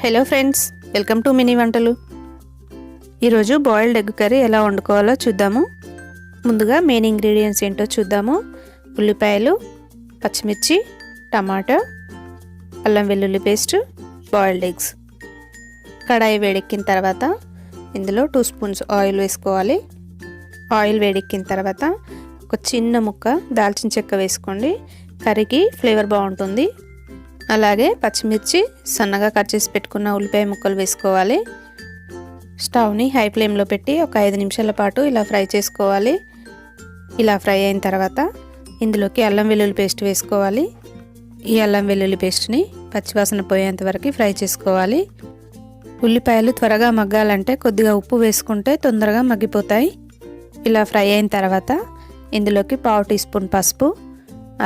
Hello friends, welcome to mini వంటలు. ఈరోజు boiled egg curry ఎలా వండుకోవాలో చూద్దాము. ముందుగా మెయిన్ ఇంగ్రీడియంట్స్ ఏంటో చూద్దాము. ఉల్లిపాయలు, పచ్చిమిర్చి, టమాటో, అల్లం వెల్లుల్లి పేస్ట్, బాయిల్డ్ ఎగ్స్. కడాయి వేడెక్కిన తర్వాత ఇందులో 2 స్పూన్స్ ఆయిల్ వేసుకోవాలి. ఆయిల్ వేడెక్కిన తర్వాత ఒక చిన్న ముక్క దాల్చిన చెక్క వేసుకోండి, కర్రీకి ఫ్లేవర్ బాగుంటుంది. అలాగే పచ్చిమిర్చి, సన్నగా కట్ చేసి పెట్టుకున్న ఉల్లిపాయ ముక్కలు వేసుకోవాలి. స్టవ్ని హై ఫ్లేమ్లో పెట్టి ఒక 5 నిమిషాల పాటు ఇలా ఫ్రై చేసుకోవాలి. ఇలా ఫ్రై అయిన తర్వాత ఇందులోకి అల్లం వెల్లుల్లి పేస్ట్ వేసుకోవాలి. ఈ అల్లం వెల్లుల్లి పేస్ట్ని పచ్చివాసన పోయేంత వరకు ఫ్రై చేసుకోవాలి. ఉల్లిపాయలు త్వరగా మగ్గాలంటే కొద్దిగా ఉప్పు వేసుకుంటే తొందరగా మగ్గిపోతాయి. ఇలా ఫ్రై అయిన తర్వాత ఇందులోకి 1/2 టీ స్పూన్ పసుపు,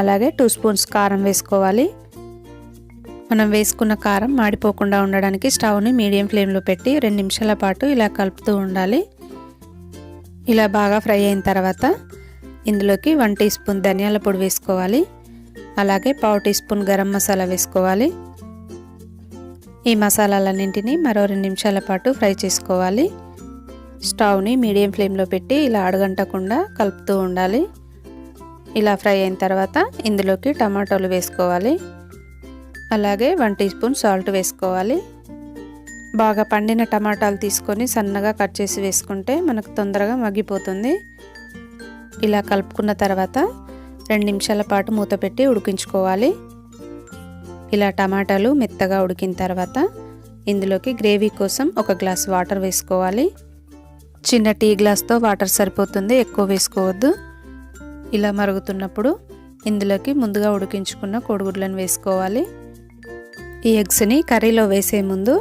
అలాగే 2 స్పూన్స్ కారం వేసుకోవాలి. మనం వేసుకున్న కారం మాడిపోకుండా ఉండడానికి స్టవ్ని మీడియం ఫ్లేమ్లో పెట్టి 2 నిమిషాల పాటు ఇలా కలుపుతూ ఉండాలి. ఇలా బాగా ఫ్రై అయిన తర్వాత ఇందులోకి 1 టీ స్పూన్ ధనియాల పొడి వేసుకోవాలి. అలాగే 1/2 టీ స్పూన్ గరం మసాలా వేసుకోవాలి. ఈ మసాలాలన్నింటినీ మరో 2 నిమిషాల పాటు ఫ్రై చేసుకోవాలి. స్టవ్ని మీడియం ఫ్లేమ్లో పెట్టి ఇలా అడుగంటకుండా కలుపుతూ ఉండాలి. ఇలా ఫ్రై అయిన తర్వాత ఇందులోకి టమాటోలు వేసుకోవాలి. అలాగే 1 టీ స్పూన్ సాల్ట్ వేసుకోవాలి. బాగా పండిన టమాటాలు తీసుకొని సన్నగా కట్ చేసి వేసుకుంటే మనకు తొందరగా మగ్గిపోతుంది. ఇలా కలుపుకున్న తర్వాత 2 నిమిషాల పాటు మూత పెట్టి ఉడికించుకోవాలి. ఇలా టమాటాలు మెత్తగా ఉడికిన తర్వాత ఇందులోకి గ్రేవీ కోసం 1 గ్లాస్ వాటర్ వేసుకోవాలి. చిన్న టీ గ్లాస్తో వాటర్ సరిపోతుంది, ఎక్కువ వేసుకోవద్దు. ఇలా మరుగుతున్నప్పుడు ఇందులోకి ముందుగా ఉడికించుకున్న కోడిగుడ్లను వేసుకోవాలి. ఈ ఎగ్స్ని కర్రీలో వేసే ముందు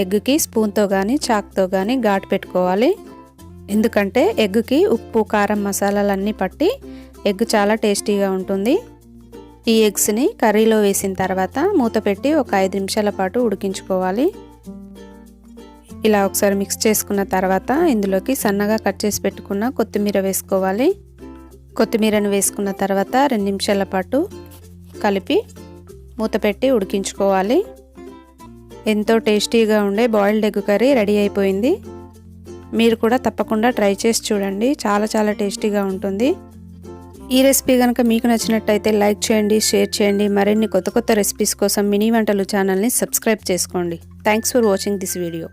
ఎగ్కి స్పూన్తో కానీ చాక్తో కానీ ఘాటు పెట్టుకోవాలి. ఎందుకంటే ఎగ్కి ఉప్పు, కారం, మసాలాలన్నీ పట్టి ఎగ్ చాలా టేస్టీగా ఉంటుంది. ఈ ఎగ్స్ని కర్రీలో వేసిన తర్వాత మూత పెట్టి ఒక 5 నిమిషాల పాటు ఉడికించుకోవాలి. ఇలా ఒకసారి మిక్స్ చేసుకున్న తర్వాత ఇందులోకి సన్నగా కట్ చేసి పెట్టుకున్న కొత్తిమీర వేసుకోవాలి. కొత్తిమీరను వేసుకున్న తర్వాత 2 నిమిషాల పాటు కలిపి మూత పెట్టి ఉడికించుకోవాలి. ఎంతో టేస్టీగా ఉండే బాయిల్డ్ ఎగ్ కర్రీ రెడీ అయిపోయింది. మీరు కూడా తప్పకుండా ట్రై చేసి చూడండి, చాలా టేస్టీగా ఉంటుంది. ఈ రెసిపీ కనుక మీకు నచ్చినట్టయితే లైక్ చేయండి, షేర్ చేయండి. మరిన్ని కొత్త రెసిపీస్ కోసం మినీ వంటలు ఛానల్ని సబ్స్క్రైబ్ చేసుకోండి. Thanks for watching this video.